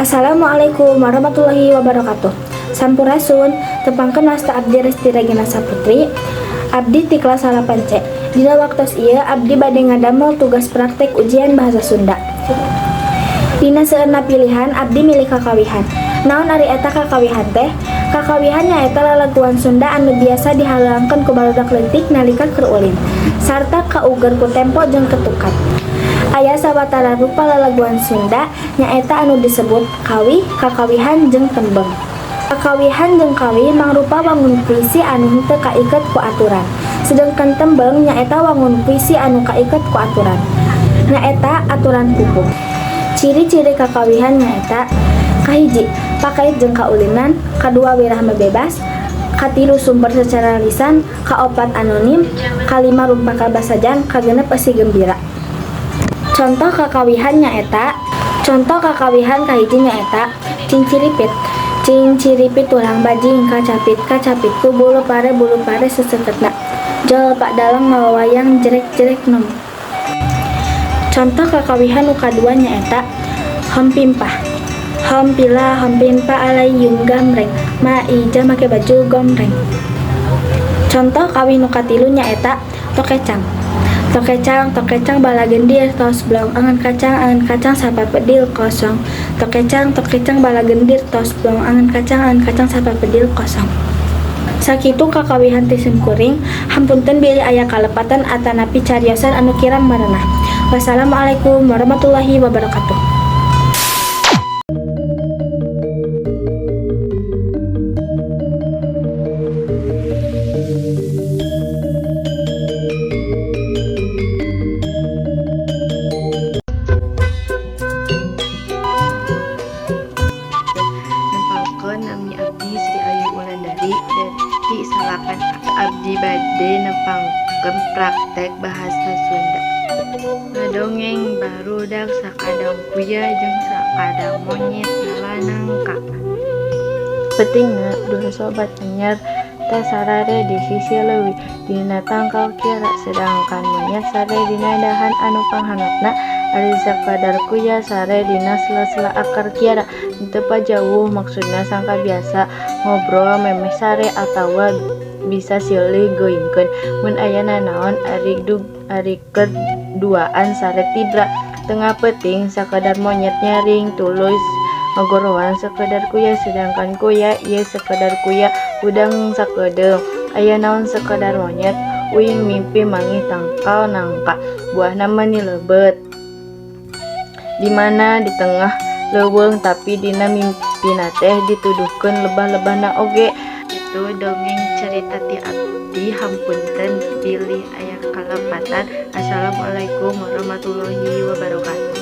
Assalamualaikum warahmatullahi wabarakatuh. Sampurasun, tepangkeun wasta abdi Resti Regina Saputri. Abdi ti kelas 8C. Dina waktos ieu abdi bade ngadamel tugas praktek ujian bahasa Sunda. Dina seueurna pilihan abdi milih kakawihan. Naon ari eta kakawihan teh? Kakawihan nyaeta lalaguan Sunda anu biasa dihalangkeun ku barudak leutik nalika keur ulin, sarta kauger ku tempo jeung ketukan. Aya sawatara rupa lalaguan Sunda nyaeta anu disebut kawi, kakawihan, jeung tembeng. Kakawihan jeung kawi mangrupa wangun puisi anu henteu kaiket ku aturan. Sedengkeun tembeng nyaeta wangun puisi anu kaiket ku aturan. Nyaeta aturan pupuk. Ciri-ciri kakawihan nyaeta kahiji, pakait jeung kaulinan, kadua wirahma bebas, katilu sumber secara lisan, kaopat anonim, kalima rumpaka basajan, kagenep eusi gembira. Contoh kakawihan kahiji nyaeta cinciripit. Cinciripit tulang bajing, kacapitku bulu pare seseukeutna. Jol pak dalang mawawayang jerek nom. Contoh kakawihan nu kadua nyaeta hompimpah. Hompimpa alayung gamreng, maija make baju gomreng. Contoh kawin nu katilu nyaeta tokecang. Tokecang bala gendir tos blong angan kacang sapapedil kosong. Tokecang bala gendir tos blong angan kacang sapapedil kosong. Sakitu kakawihan ti simkuring, hampunten bilih aya kalepatan atanapi cariosan anu kirang marenah. Wassalamualaikum warahmatullahi wabarakatuh. Nami abdi Sri Ayu Wulandari dari salakan abdi bade nepangkeun praktek bahasa Sunda. Ngadongeng barudak sakadang kuya jeung sakadang monyet ngalanangka. Pentingna dua sobat anyar teh sarare di sisi leuwih dina tangkal kiara, sedangkan monyet sare dina dahan anu panghangatna. Ari sakadar kuya sare dina sela-sela akar kiara. Teu pajauh maksudna sangka biasa ngobrol memeh sare atawa bisa silih goingkeun. Mun aya nanaon ari keur duaan sare tibra. Tengah peuting sakadar monyet nyaring tulus ngagorowan sakadar kuya, sedangkan kuya ieu sakadar kuya udang sakedeung. Aya naon sakadar monyet uing mimpi mangih tangkal nangka buahna meni leubet. Di mana di tengah leuweung tapi dina mimpina teh dituduhkeun lebah-lebahna oge. Itu dongeng cerita ti abdi, hampunten bilih aya kalepatan. Assalamualaikum warahmatullahi wabarakatuh.